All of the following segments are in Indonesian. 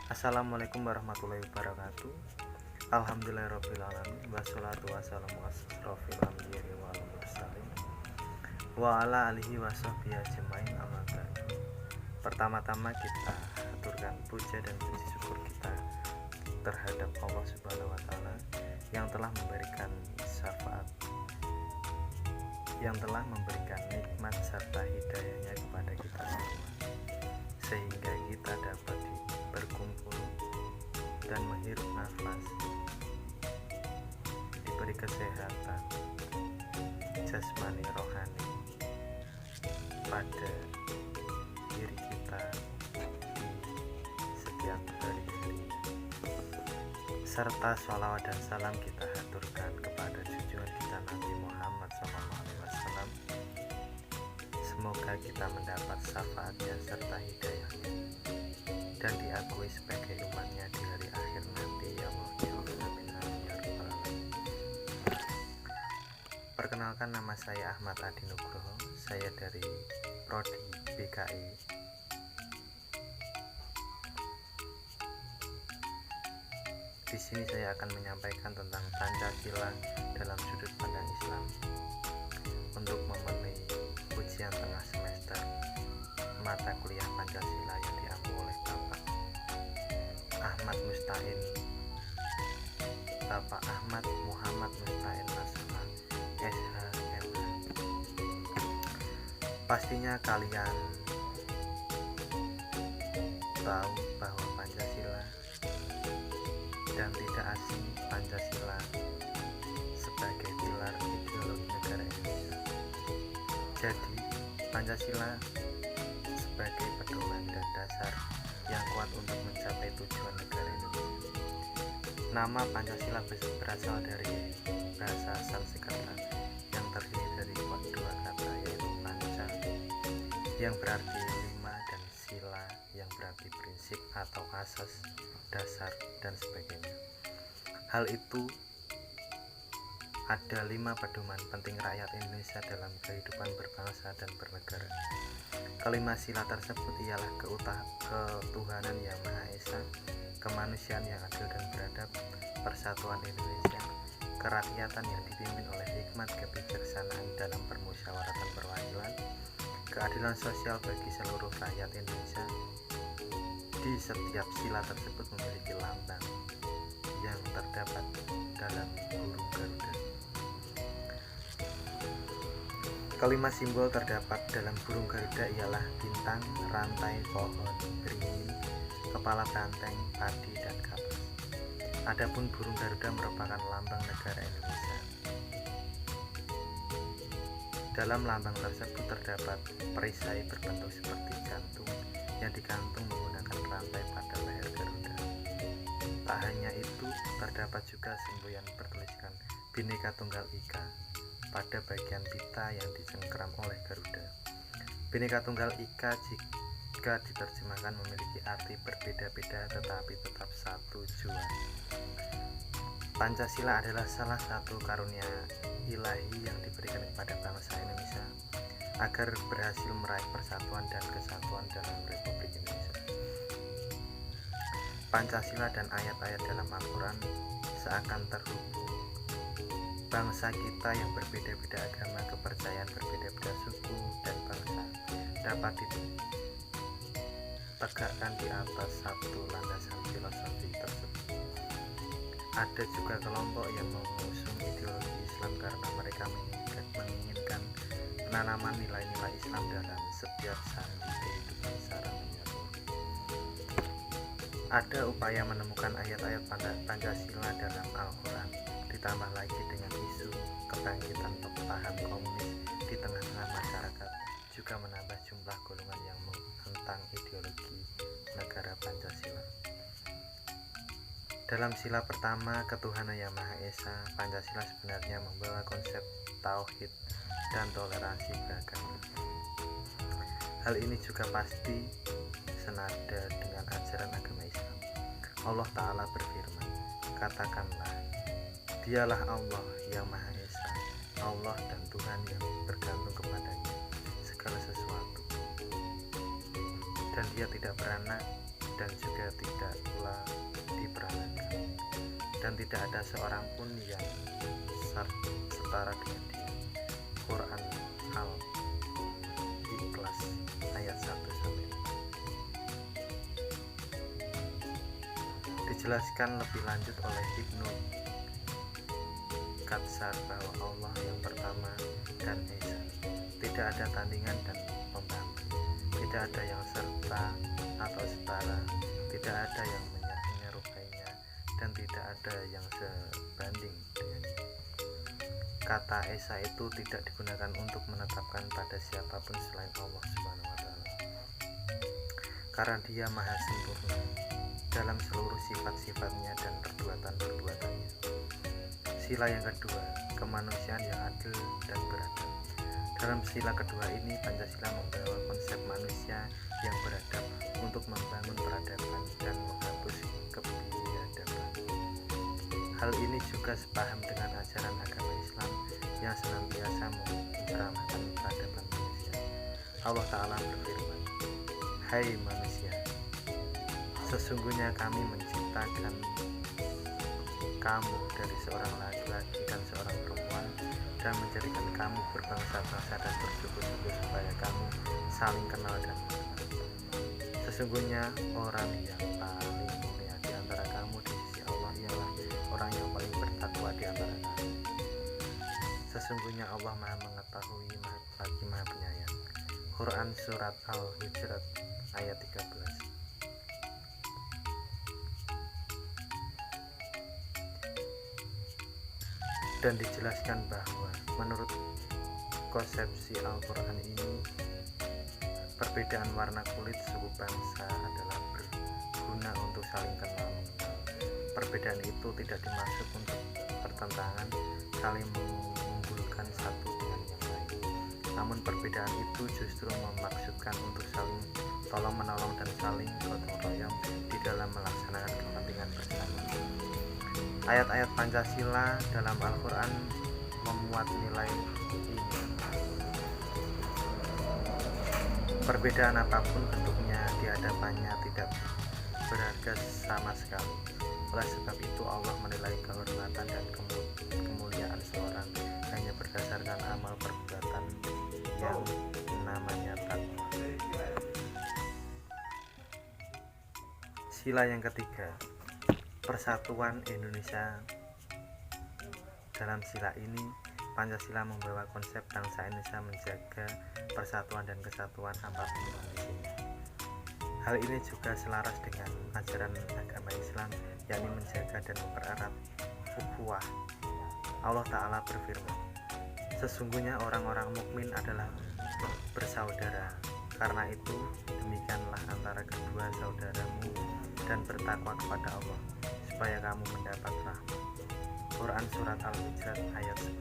Assalamualaikum warahmatullahi wabarakatuh. Alhamdulillahirabbil alamin wassalatu wassalamu asrofil anbiya'i wal mursalin wa ala alihi washabbihi ajmain amma ba'du. Pertama-tama kita aturkan puja dan puji syukur kita terhadap Allah Subhanahu wa taala yang telah memberikan syafaat, yang telah memberikan nikmat serta hidayahnya kepada kita semua, sehingga kita dapat berkumpul dan menghirup nafas, diberi kesehatan jasmani rohani pada diri kita di setiap hari-hari, serta sholawat dan salam kita haturkan kepada junjungan kita Nabi Muhammad SAW. Semoga kita mendapat syafaatnya serta hidayahnya dan diakui sebagai umatnya di hari akhir nanti, ya Allah. Amin amin ya rabbal alamin. Perkenalkan, nama saya Ahmad Adi Nugroho. Saya dari Prodi BKI. Di sini saya akan menyampaikan tentang Pancasila dalam sudut pandang Islam untuk memenuhi ujian tengah semester mata kuliah Pancasila yang diampu oleh Bapak Ahmad Mustain, Bapak Ahmad Muhammad Mustain Masma, SHMH. Pastinya kalian tahu bahwa Pancasila dan tidak asing Pancasila sebagai pilar ideologi negara Indonesia. Jadi Pancasila sebagai pedoman dan dasar yang kuat untuk mencapai tujuan negara Indonesia. Nama Pancasila berasal dari bahasa Sanskerta yang terdiri dari dua kata, yaitu panca yang berarti lima dan sila yang berarti prinsip atau asas, dasar, dan sebagainya. Hal itu ada 5 pedoman penting rakyat Indonesia dalam kehidupan berbangsa dan bernegara. Kelima sila tersebut ialah ketuhanan yang Maha Esa, kemanusiaan yang adil dan beradab, persatuan Indonesia, kerakyatan yang dipimpin oleh hikmat kebijaksanaan dalam permusyawaratan perwakilan, keadilan sosial bagi seluruh rakyat Indonesia. Di setiap sila tersebut memiliki lambang yang terdapat dalam burung Garuda. Kelima simbol terdapat dalam burung Garuda ialah bintang, rantai, pohon, beringin, kepala banteng, padi, dan kapas. Adapun burung Garuda merupakan lambang negara Indonesia. Dalam lambang tersebut terdapat perisai berbentuk seperti jantung yang digantung menggunakan rantai pada leher Garuda. Tak hanya itu, terdapat juga simbol yang bertuliskan Bhinneka Tunggal Ika pada bagian pita yang dicengkeram oleh Garuda. Bhinneka Tunggal Ika jika diterjemahkan memiliki arti berbeda-beda tetapi tetap satu jua. Pancasila adalah salah satu karunia ilahi yang diberikan kepada bangsa Indonesia agar berhasil meraih persatuan dan kesatuan dalam Republik Indonesia. Pancasila dan ayat-ayat dalam Al-Quran seakan terhubung. Bangsa kita yang berbeda-beda agama, kepercayaan, berbeda-beda suku dan bangsa dapat ditegakkan di atas satu landasan filosofi tersebut. Ada juga kelompok yang mengusung ideologi Islam karena mereka menginginkan penanaman nilai-nilai Islam dalam setiap sandi kehidupan secara menyeluruh. Ada upaya menemukan ayat-ayat Pancasila dalam Al-Quran, ditambah lagi dengan isu kebangkitan paham komunis di tengah-tengah masyarakat, juga menambah jumlah golongan yang menentang ideologi negara Pancasila. Dalam sila pertama, ketuhanan yang Maha Esa, Pancasila sebenarnya membawa konsep tauhid dan toleransi beragama. Hal ini juga pasti senada dengan ajaran agama Islam. Allah Ta'ala berfirman, katakanlah, dialah Allah yang Maha Esa, Allah dan Tuhan yang bergantung kepadanya segala sesuatu. Dan dia tidak beranak dan juga tidak pula diperankan, dan tidak ada seorang pun yang setara dengan dia. Quran Al-Ikhlas ayat 1-5. Dijelaskan lebih lanjut oleh Ibnu Katsar bahwa Allah yang pertama dan Esa, tidak ada tandingan dan pembantu, tidak ada yang serta atau setara, tidak ada yang menyerupainya, dan tidak ada yang sebanding dengannya. Kata Esa itu tidak digunakan untuk menetapkan pada siapapun selain Allah Subhanahu wa Ta'ala, karena Dia Maha sempurna dalam seluruh sifat-sifatnya dan perbuatan-perbuatannya. Sila yang kedua, kemanusiaan yang adil dan beradab. Dalam sila kedua ini, Pancasila membawa konsep manusia yang beradab untuk membangun peradaban dan menghapus kebiadaban. Hal ini juga sepaham dengan ajaran agama Islam yang senantiasa menceramahkan peradaban manusia. Allah Ta'ala berfirman, "Hai manusia, sesungguhnya kami menciptakan kamu dari seorang laki-laki dan seorang perempuan, dan menjadikan kamu berbangsa-bangsa dan bersuku-suku supaya kamu saling kenal dan mengenal. Sesungguhnya orang yang paling mulia di antara kamu di sisi Allah ialah orang yang paling bertakwa di antara kamu. Sesungguhnya Allah Maha mengetahui, lagi Maha penyayang." Quran Surat Al-Hujurat ayat 13. Dan dijelaskan bahwa menurut konsepsi Al-Quran ini, perbedaan warna kulit suku bangsa adalah berguna untuk saling kenal mengenal. Perbedaan itu tidak dimaksud untuk pertentangan, saling mengunggulkan satu dengan yang lain. Namun perbedaan itu justru memaksudkan untuk saling tolong menolong dan saling gotong royong di dalam melaksanakan kepentingan bersama. Ayat-ayat Pancasila dalam Al-Quran memuat nilai ini. Perbedaan apapun bentuknya di hadapannya tidak berharga sama sekali. Oleh sebab itu Allah menilai kehormatan dan kemuliaan seorang hanya berdasarkan amal perbuatan yang namanya takwa. Sila yang ketiga, Persatuan Indonesia. Dalam sila ini, Pancasila membawa konsep bangsa Indonesia menjaga persatuan dan kesatuan apapun kondisinya. Hal ini juga selaras dengan ajaran agama Islam, yakni menjaga dan mempererat ukhuwah. Allah Ta'ala berfirman, "Sesungguhnya orang-orang mukmin adalah bersaudara. Karena itu, demikianlah antara kedua saudaramu dan bertakwa kepada Allah, supaya kamu mendapat rahmat." Quran Surat Al-Hujurat ayat 10.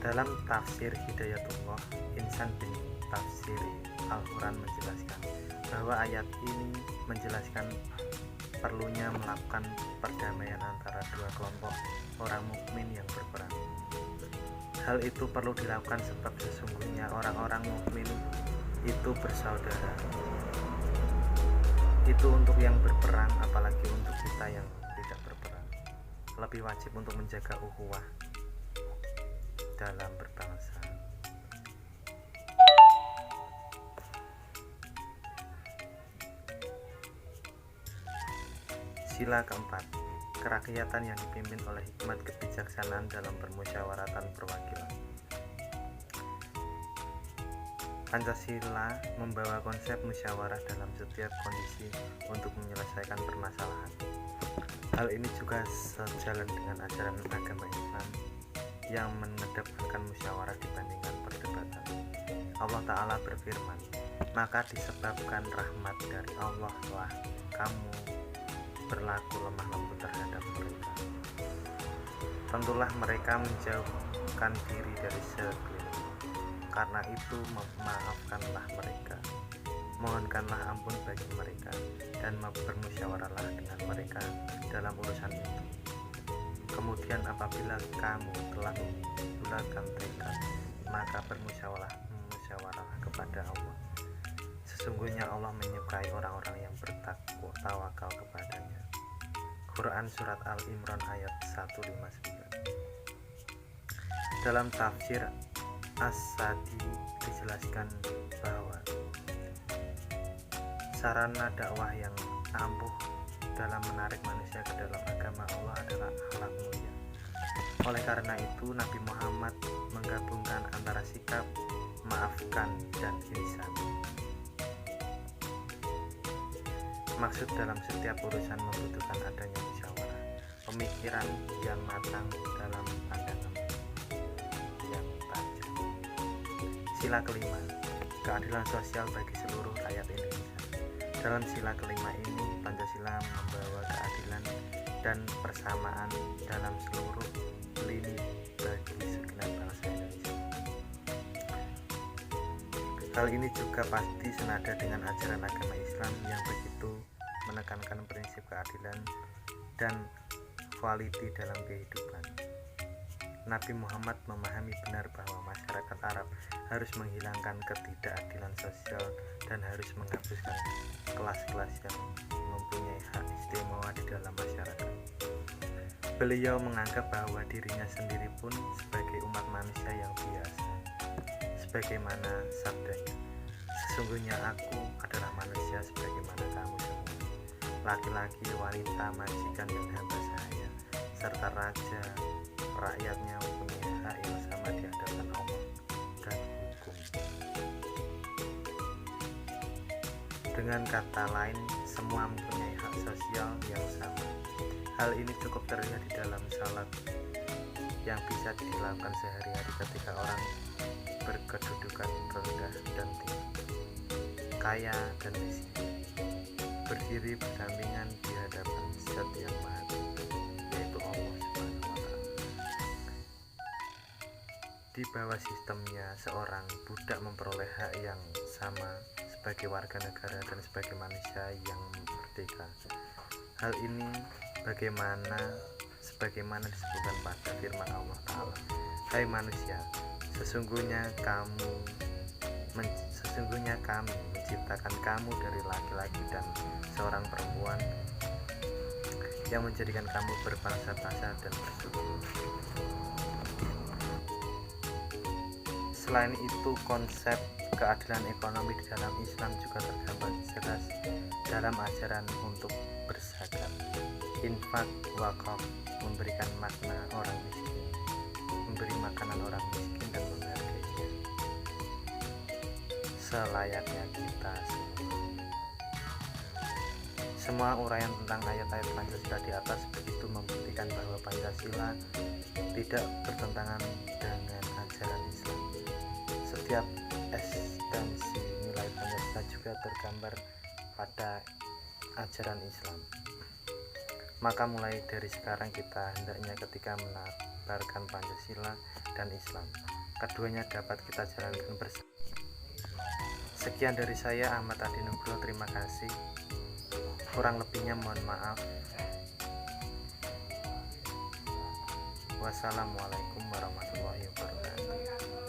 Dalam tafsir Hidayatullah Insan bin Tafsir Al-Quran menjelaskan bahwa ayat ini menjelaskan perlunya melakukan perdamaian antara dua kelompok orang mukmin yang berperang. Hal itu perlu dilakukan sebab sesungguhnya orang-orang mukmin itu bersaudara. Itu untuk yang berperang, apalagi untuk kita yang tidak berperang. Lebih wajib untuk menjaga ukhuwah dalam berbangsa. Sila keempat, kerakyatan yang dipimpin oleh hikmat kebijaksanaan dalam permusyawaratan perwakilan. Pancasila membawa konsep musyawarah dalam setiap kondisi untuk menyelesaikan permasalahan. Hal ini juga sejalan dengan ajaran agama Islam yang mengedepankan musyawarah dibandingkan perdebatan. Allah Ta'ala berfirman, "Maka disebabkan rahmat dari Allah telah kamu berlaku lemah lembut terhadap mereka. Tentulah mereka menjauhkan diri dari sekeliling. Karena itu maafkanlah mereka, mohonkanlah ampun bagi mereka, dan bermusyawarahlah dengan mereka dalam urusan itu. Kemudian apabila kamu telah membulatkan tekad, maka bermusyawarahlah kepada Allah. Sesungguhnya Allah menyukai orang-orang yang bertakwa tawakal kepadanya. Quran Surat Al-Imran ayat 159. Dalam tafsir As-Sadi dijelaskan bahwa sarana dakwah yang ampuh dalam menarik manusia ke dalam agama Allah adalah akhlak mulia. Oleh karena itu, Nabi Muhammad menggabungkan antara sikap maafkan dan ihsan. Maksud dalam setiap urusan membutuhkan adanya musyawarah, pemikiran yang matang dalam pandangan yang tajam. Sila kelima, keadilan sosial bagi seluruh rakyat Indonesia. Dalam sila kelima ini, Pancasila membawa keadilan dan persamaan dalam seluruh lini bagi segenap bangsa Indonesia. Hal ini juga pasti senada dengan ajaran agama Islam yang begitu menekankan prinsip keadilan dan quality dalam kehidupan. Nabi Muhammad memahami benar bahwa masyarakat Arab harus menghilangkan ketidakadilan sosial dan harus menghapuskan kelas-kelas yang mempunyai hak istimewa di dalam masyarakat. Beliau menganggap bahwa dirinya sendiri pun sebagai umat manusia yang biasa. Sebagaimana sabdanya, sesungguhnya aku adalah manusia sebagaimana kamu semua, laki-laki, wanita, majikan dan hamba sahaya, serta raja, rakyatnya mempunyai hak yang sama di hadapan Allah dan hukum. Dengan kata lain, semua mempunyai hak sosial yang sama. Hal ini cukup terlihat di dalam salat yang bisa dilakukan sehari-hari ketika orang berkedudukan rendah dan tinggi, kaya dan miskin, berdiri berdampingan di hadapan Zat yang Maha Tinggi, yaitu Allah Subhanahu wa Ta'ala. Di bawah sistemnya, seorang budak memperoleh hak yang sama sebagai warga negara dan sebagai manusia yang merdeka. Hal ini sebagaimana disebutkan pada firman Allah Ta'ala, hai manusia, sesungguhnya kami menciptakan kamu dari laki-laki dan seorang perempuan yang menjadikan kamu berbangsa-bangsa dan bersuku. Selain itu, konsep keadilan ekonomi di dalam Islam juga tergambar jelas dalam ajaran untuk berzakat, infak, wakaf, memberikan makna orang miskin, memberi makanan orang miskin dan menghargainya selayaknya kita semua. Uraian tentang ayat-ayat Pancasila di atas begitu membuktikan bahwa Pancasila tidak bertentangan dengan ajaran Islam. Setiap esensi nilai Pancasila juga tergambar pada ajaran Islam. Maka mulai dari sekarang kita hendaknya ketika menebarkan Pancasila dan Islam, keduanya dapat kita jalankan bersama. Sekian dari saya, Ahmad Adi Nugroho. Terima kasih. Kurang lebihnya mohon maaf. Wassalamualaikum warahmatullahi wabarakatuh.